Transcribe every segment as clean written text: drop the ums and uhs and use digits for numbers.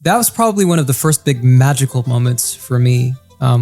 that was probably one of the first big magical moments for me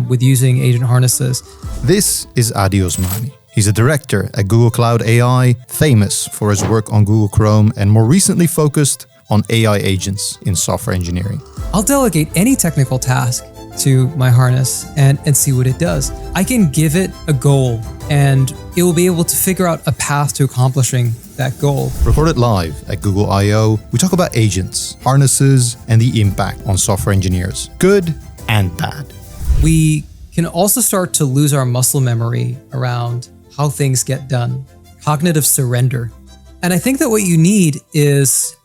with using agent harnesses. This is Addy Osmani. He's a director at Google Cloud AI, famous for his work on Google Chrome, and more recently focused on AI agents in software engineering. I'll delegate any technical task to my harness and see what it does. I can give it a goal and it will be able to figure out a path to accomplishing that goal. Recorded live at Google I/O, we talk about agents, harnesses, and the impact on software engineers, good and bad. We can also start to lose our muscle memory around how things get done, cognitive surrender. And I think that what you need is...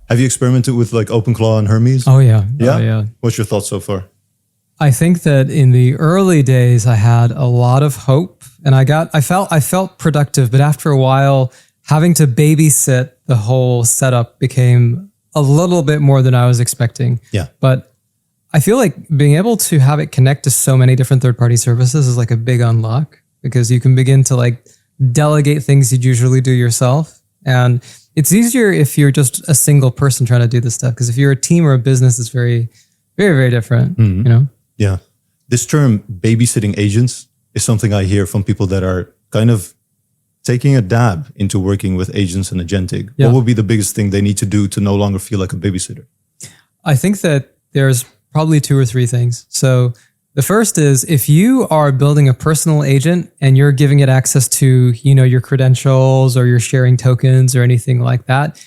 Have you experimented with like OpenClaw and Hermes? Oh yeah. Yeah? Oh, yeah. What's your thoughts so far? I think that in the early days, I had a lot of hope and I felt productive, but after a while, having to babysit the whole setup became a little bit more than I was expecting. Yeah. But I feel like being able to have it connect to so many different third-party services is like a big unlock because you can begin to like delegate things you'd usually do yourself. And it's easier if you're just a single person trying to do this stuff. Because if you're a team or a business, it's very, very, very different, you know? Yeah. This term babysitting agents is something I hear from people that are kind of taking a dab into working with agents and agentic. Yeah. What would be the biggest thing they need to do to no longer feel like a babysitter? I think that there's probably 2 or 3 things. So the first is if you are building a personal agent and you're giving it access to, you know, your credentials or you're sharing tokens or anything like that,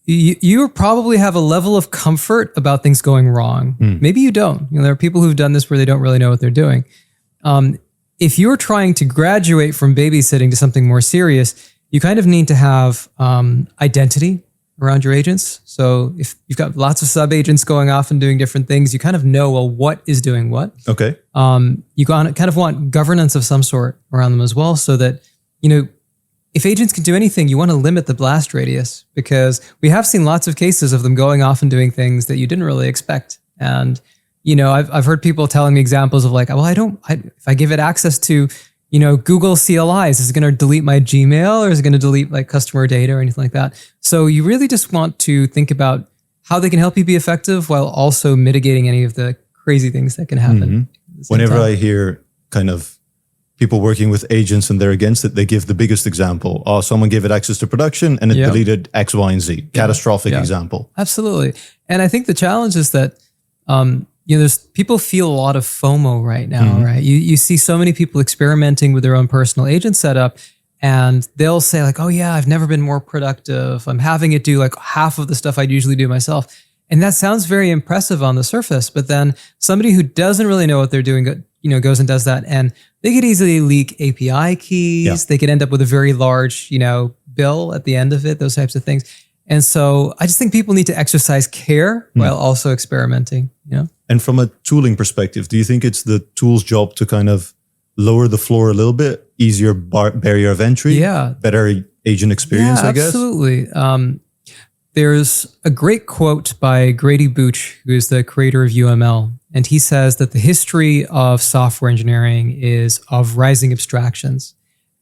you probably have a level of comfort about things going wrong. Maybe you don't. You know, there are people who've done this where they don't really know what they're doing. If you're trying to graduate from babysitting to something more serious, you kind of need to have identity around your agents. So if you've got lots of sub-agents going off and doing different things, you kind of know, well, what is doing what. Okay. You kind of want governance of some sort around them as well, so that, you know, if agents can do anything, you want to limit the blast radius, because we have seen lots of cases of them going off and doing things that you didn't really expect. And, you know, I've heard people telling me examples of like, well, if I give it access to, you know, Google CLIs, is it going to delete my Gmail or is it going to delete like customer data or anything like that? So you really just want to think about how they can help you be effective while also mitigating any of the crazy things that can happen. Whenever I hear kind of people working with agents and they're against it, they give the biggest example. Oh, someone gave it access to production and it deleted X, Y, and Z. Catastrophic example. Absolutely. And I think the challenge is that, you know, there's people feel a lot of FOMO right now, right? You see so many people experimenting with their own personal agent setup, and they'll say like, oh yeah, I've never been more productive. I'm having it do like half of the stuff I'd usually do myself. And that sounds very impressive on the surface, but then somebody who doesn't really know what they're doing, you know, goes and does that, and they could easily leak API keys. Yeah. They could end up with a very large, you know, bill at the end of it, those types of things. And so I just think people need to exercise care while also experimenting, you know? And from a tooling perspective, do you think it's the tool's job to kind of lower the floor a little bit, easier barrier of entry, better agent experience, I guess? Absolutely. There's a great quote by Grady Booch, who is the creator of UML. And he says that the history of software engineering is of rising abstractions.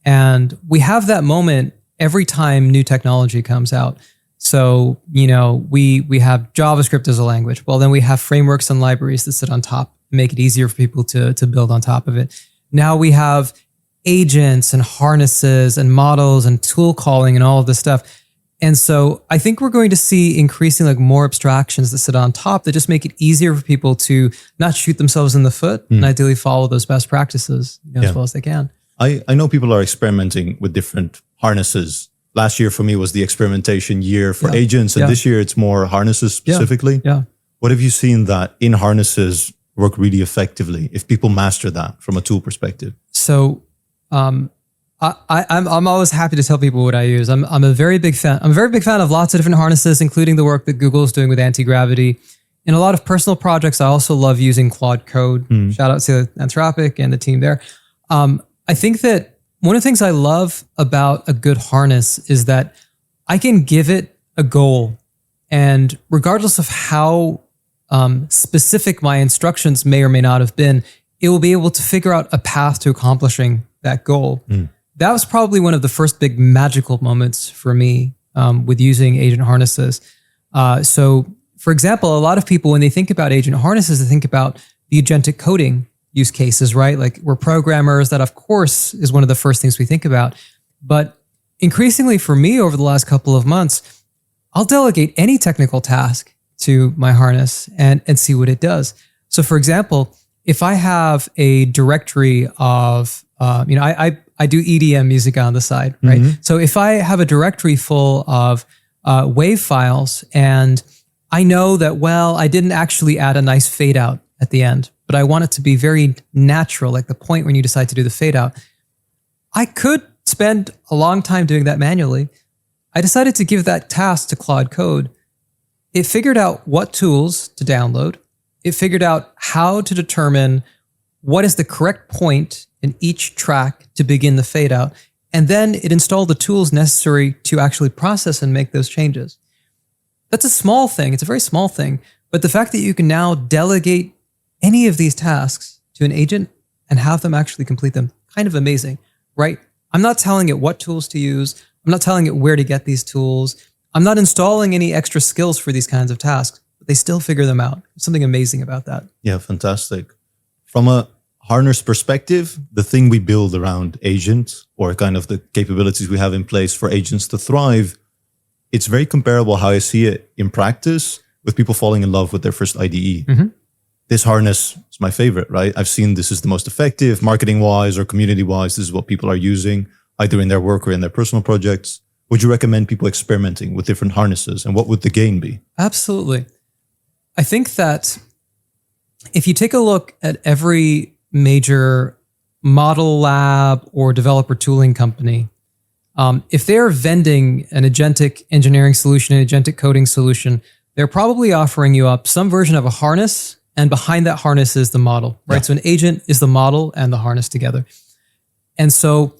And we have that moment every time new technology comes out. So, you know, we have JavaScript as a language. Well, then we have frameworks and libraries that sit on top, make it easier for people to build on top of it. Now we have agents and harnesses and models and tool calling and all of this stuff. And so I think we're going to see increasing like more abstractions that sit on top that just make it easier for people to not shoot themselves in the foot and ideally follow those best practices, you know, as well as they can. I know people are experimenting with different harnesses. Last year for me was the experimentation year for agents, and this year it's more harnesses specifically. What have you seen that in harnesses work really effectively if people master that from a tool perspective? So I'm always happy to tell people what I use. I'm a very big fan. I'm a very big fan of lots of different harnesses, including the work that Google is doing with Antigravity. In a lot of personal projects, I also love using Claude Code. Shout out to Anthropic and the team there. I think that one of the things I love about a good harness is that I can give it a goal, and regardless of how specific my instructions may or may not have been, it will be able to figure out a path to accomplishing that goal. That was probably one of the first big magical moments for me with using agent harnesses. So for example, a lot of people, when they think about agent harnesses, they think about the agentic coding use cases, right? Like we're programmers, that of course is one of the first things we think about. But increasingly for me over the last couple of months, I'll delegate any technical task to my harness and see what it does. So for example, if I have a directory of, I do EDM music on the side, right? Mm-hmm. So if I have a directory full of WAV files and I know that, well, I didn't actually add a nice fade out at the end, but I want it to be very natural, like the point when you decide to do the fade out. I could spend a long time doing that manually. I decided to give that task to Claude Code. It figured out what tools to download. It figured out how to determine what is the correct point in each track to begin the fade out. And then it installed the tools necessary to actually process and make those changes. That's a small thing. It's a very small thing. But the fact that you can now delegate any of these tasks to an agent and have them actually complete them, kind of amazing, right? I'm not telling it what tools to use. I'm not telling it where to get these tools. I'm not installing any extra skills for these kinds of tasks, but they still figure them out. There's something amazing about that. Yeah, fantastic. From a harness perspective, the thing we build around agents, or kind of the capabilities we have in place for agents to thrive, it's very comparable how I see it in practice with people falling in love with their first IDE. Mm-hmm. This harness is my favorite, right? I've seen this is the most effective, marketing-wise or community-wise. This is what people are using, either in their work or in their personal projects. Would you recommend people experimenting with different harnesses, and what would the gain be? Absolutely. I think that if you take a look at every major model lab or developer tooling company, if they're vending an agentic engineering solution, an agentic coding solution, they're probably offering you up some version of a harness, and behind that harness is the model, right? Yeah. So an agent is the model and the harness together. And so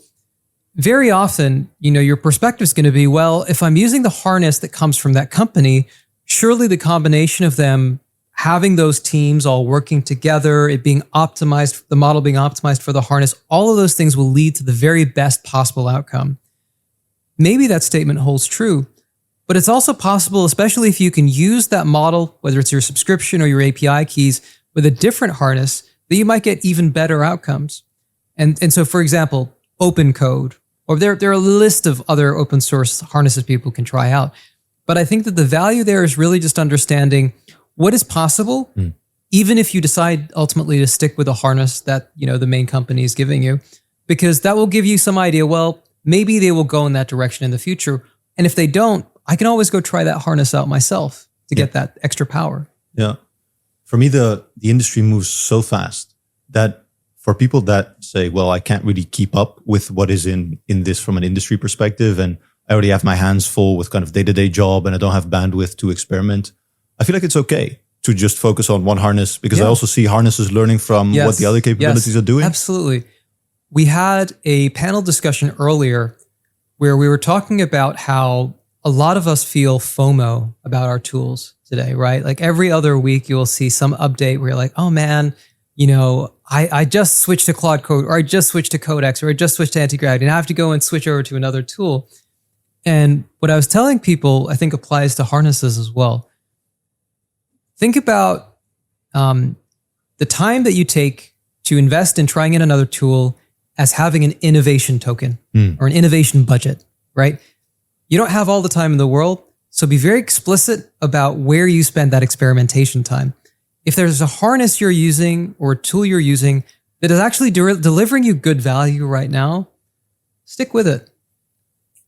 very often, your perspective is going to be, well, if I'm using the harness that comes from that company, surely the combination of them having those teams all working together, it being optimized, the model being optimized for the harness, all of those things will lead to the very best possible outcome. Maybe that statement holds true, but it's also possible, especially if you can use that model, whether it's your subscription or your API keys, with a different harness, that you might get even better outcomes. And so, for example, open code, or there are a list of other open source harnesses people can try out. But I think that the value there is really just understanding what is possible, even if you decide ultimately to stick with a harness that, the main company is giving you, because that will give you some idea, well, maybe they will go in that direction in the future. And if they don't, I can always go try that harness out myself to get that extra power. Yeah. For me, the industry moves so fast that for people that say, well, I can't really keep up with what is in this from an industry perspective, and I already have my hands full with kind of day-to-day job and I don't have bandwidth to experiment, I feel like it's okay to just focus on one harness, because I also see harnesses learning from what the other capabilities are doing. Absolutely. We had a panel discussion earlier where we were talking about how a lot of us feel FOMO about our tools today, right? Like every other week you will see some update where you're like, oh man, I just switched to Claude Code, or I just switched to Codex, or I just switched to Antigravity, and I have to go and switch over to another tool. And what I was telling people, I think applies to harnesses as well. Think about the time that you take to invest in trying in another tool as having an innovation token or an innovation budget, right? You don't have all the time in the world, so be very explicit about where you spend that experimentation time. If there's a harness you're using or a tool you're using that is actually delivering you good value right now, stick with it.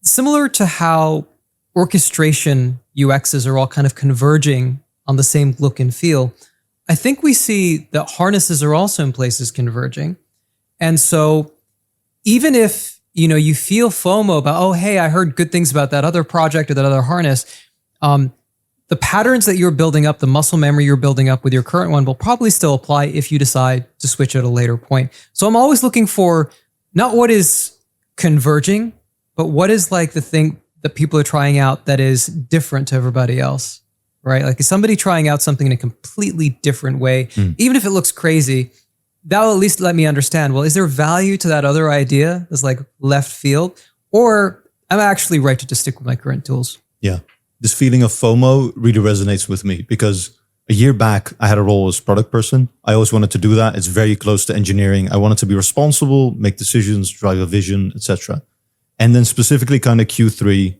Similar to how orchestration UXs are all kind of converging on the same look and feel, I think we see that harnesses are also in places converging. And so even if you feel FOMO about, oh, hey, I heard good things about that other project or that other harness, the patterns that you're building up, the muscle memory you're building up with your current one will probably still apply if you decide to switch at a later point. So I'm always looking for not what is converging, but what is like the thing that people are trying out that is different to everybody else, right? Like is somebody trying out something in a completely different way, even if it looks crazy, that will at least let me understand, well, is there value to that other idea that's like left field, or am I actually right to just stick with my current tools? Yeah. this feeling of FOMO really resonates with me because a year back, I had a role as product person. I always wanted to do that. It's very close to engineering. I wanted to be responsible, make decisions, drive a vision, etc. And then specifically kind of Q3,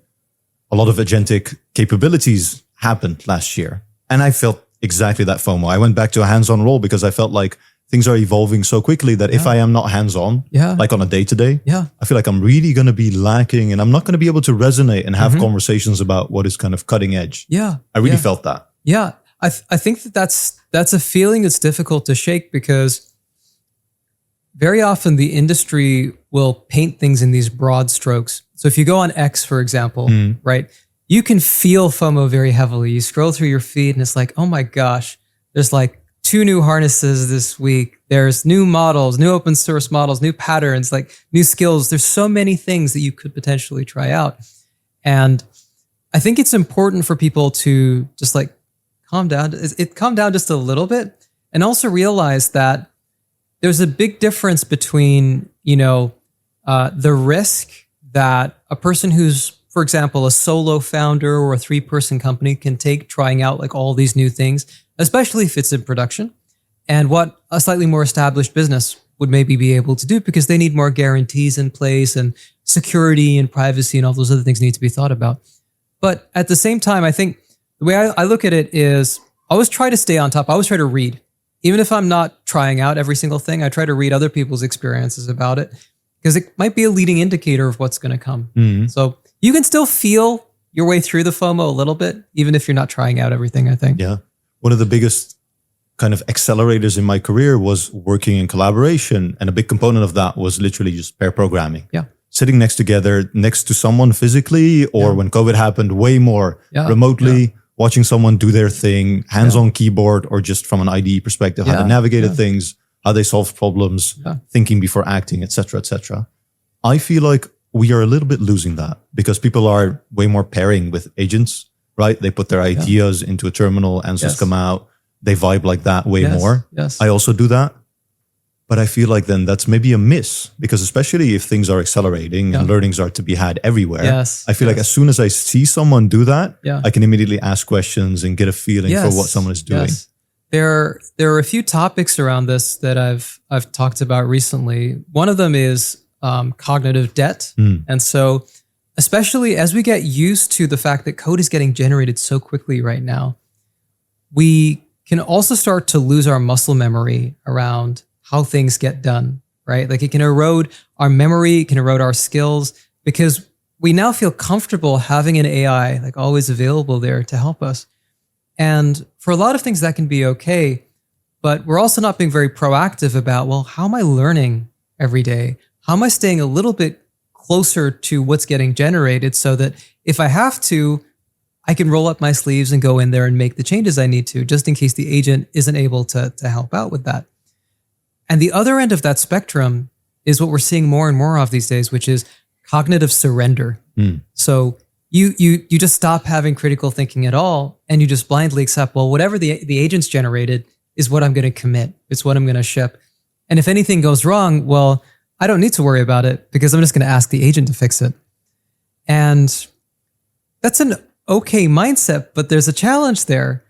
a lot of agentic capabilities happened last year. And I felt exactly that FOMO. I went back to a hands-on role because I felt like things are evolving so quickly that if I am not hands-on, like on a day-to-day, I feel like I'm really going to be lacking and I'm not going to be able to resonate and have conversations about what is kind of cutting edge. I really felt that. Yeah. I think that's a feeling that's difficult to shake because very often the industry will paint things in these broad strokes. So if you go on X, for example, right, you can feel FOMO very heavily. You scroll through your feed and it's like, oh my gosh, there's like 2 new harnesses this week. There's new models, new open source models, new patterns, like new skills. There's so many things that you could potentially try out. And I think it's important for people to just like calm down just a little bit and also realize that there's a big difference between, the risk that a person who's, for example, a solo founder or a 3-person company can take trying out like all these new things, especially if it's in production, and what a slightly more established business would maybe be able to do because they need more guarantees in place and security and privacy and all those other things need to be thought about. But at the same time, I think the way I look at it is I always try to stay on top. I always try to read. Even if I'm not trying out every single thing, I try to read other people's experiences about it because it might be a leading indicator of what's going to come. So you can still feel your way through the FOMO a little bit, even if you're not trying out everything, I think. Yeah. One of the biggest kind of accelerators in my career was working in collaboration. And a big component of that was literally just pair programming. Yeah. Sitting next to someone physically, or when COVID happened, way more remotely, watching someone do their thing, hands-on keyboard, or just from an IDE perspective, how they navigated things, how they solved problems, thinking before acting, etc., etc. I feel like we are a little bit losing that because people are way more pairing with agents, right? They put their ideas into a terminal, answers come out, they vibe like that way more. I also do that. But I feel like then that's maybe a miss because especially if things are accelerating and learnings are to be had everywhere, I feel like as soon as I see someone do that, I can immediately ask questions and get a feeling for what someone is doing. There are a few topics around this that I've talked about recently. One of them is cognitive debt. And so especially as we get used to the fact that code is getting generated so quickly right now, we can also start to lose our muscle memory around how things get done, right? Like it can erode our memory, it can erode our skills because we now feel comfortable having an AI like always available there to help us. And for a lot of things that can be okay, but we're also not being very proactive about, well, how am I learning every day? How am I staying a little bit closer to what's getting generated so that if I have to, I can roll up my sleeves and go in there and make the changes I need to, just in case the agent isn't able to help out with that. And the other end of that spectrum is what we're seeing more and more of these days, which is cognitive surrender. So you just stop having critical thinking at all, and you just blindly accept, well, whatever the agent's generated is what I'm going to commit. It's what I'm going to ship. And if anything goes wrong, well, I don't need to worry about it because I'm just going to ask the agent to fix it. And that's an okay mindset, but there's a challenge there.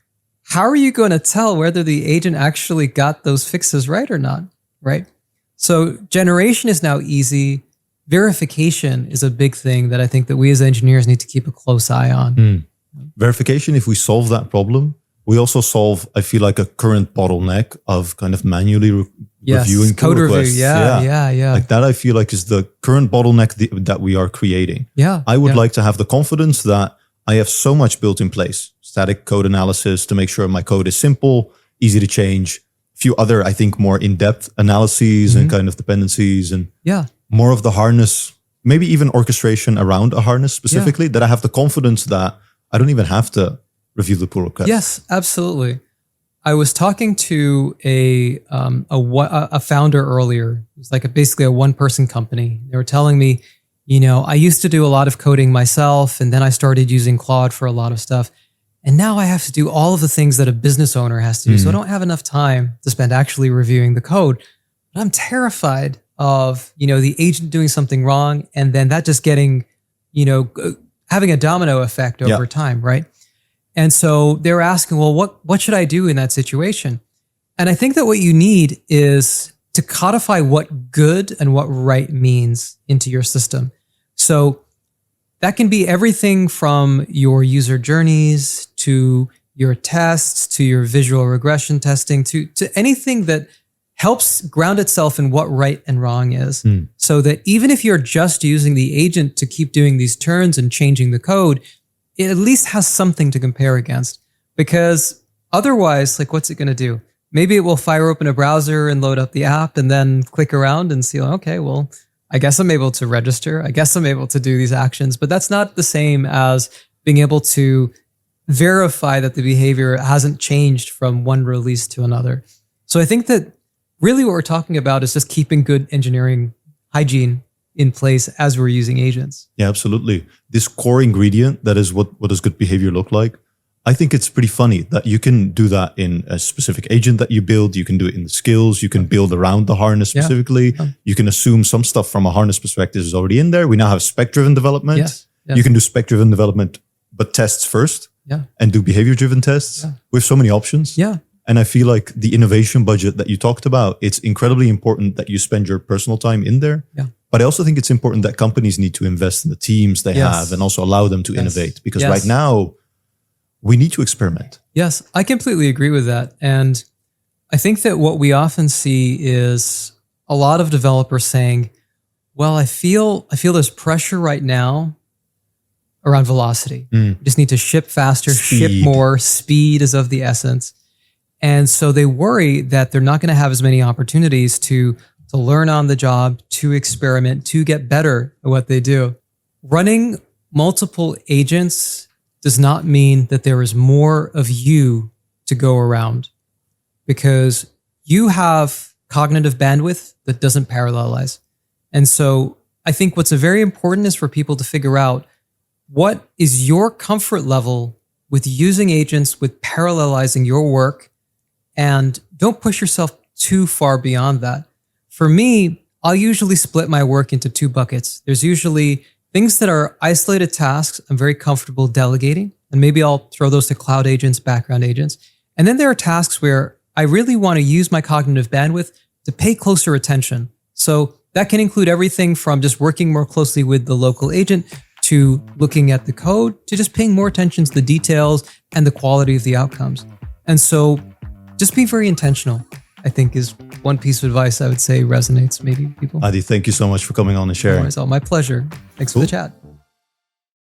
How are you going to tell whether the agent actually got those fixes right or not, right? So generation is now easy. Verification is a big thing that I think that we as engineers need to keep a close eye on. Verification, if we solve that problem, we also solve, I feel like, a current bottleneck of kind of manually reviewing code pull review. requests. Yeah. Like that, I feel like is the current bottleneck that we are creating. I would like to have the confidence that I have so much built in place. Static code analysis to make sure my code is simple, easy to change. A few other, I think, more in-depth analyses and kind of dependencies and more of the harness, maybe even orchestration around a harness specifically, that I have the confidence that I don't even have to review the pull request. Yes, absolutely. I was talking to a founder earlier. It was like basically a one-person company. They were telling me, I used to do a lot of coding myself, and then I started using Claude for a lot of stuff. And now I have to do all of the things that a business owner has to do. So I don't have enough time to spend actually reviewing the code. But I'm terrified of, the agent doing something wrong and then that just getting, having a domino effect over time, right? And so they were asking, well, what should I do in that situation? And I think that what you need is to codify what good and what right means into your system. So that can be everything from your user journeys to your tests, to your visual regression testing, to anything that helps ground itself in what right and wrong is. So that even if you're just using the agent to keep doing these turns and changing the code, it at least has something to compare against. Because otherwise, like, what's it going to do? Maybe it will fire open a browser and load up the app and then click around and see, okay, well, I guess I'm able to register. I guess I'm able to do these actions. But that's not the same as being able to verify that the behavior hasn't changed from one release to another. So I think that really what we're talking about is just keeping good engineering hygiene in place as we're using agents. Yeah, absolutely. This core ingredient, that is what does good behavior look like? I think it's pretty funny that you can do that in a specific agent that you build. You can do it in the skills. You can build around the harness specifically. You can assume some stuff from a harness perspective is already in there. We now have spec-driven development. Yes. You can do spec-driven development, but tests first and do behavior-driven tests with so many options. And I feel like the innovation budget that you talked about, it's incredibly important that you spend your personal time in there. But I also think it's important that companies need to invest in the teams they have and also allow them to innovate. Because right now, we need to experiment. Yes, I completely agree with that. And I think that what we often see is a lot of developers saying, well, I feel there's pressure right now around velocity. We just need to ship faster, ship more. Speed is of the essence. And so they worry that they're not going to have as many opportunities to learn on the job, to experiment, to get better at what they do. Running multiple agents does not mean that there is more of you to go around, because you have cognitive bandwidth that doesn't parallelize. And so I think what's very important is for people to figure out what is your comfort level with using agents, with parallelizing your work, and don't push yourself too far beyond that. For me, I'll usually split my work into two buckets. There's usually things that are isolated tasks I'm very comfortable delegating, and maybe I'll throw those to cloud agents, background agents. And then there are tasks where I really want to use my cognitive bandwidth to pay closer attention. So that can include everything from just working more closely with the local agent to looking at the code to just paying more attention to the details and the quality of the outcomes. And so just be very intentional, I think, is one piece of advice I would say resonates maybe people. Addy, thank you so much for coming on and sharing. No worries, my pleasure. Thanks for the chat.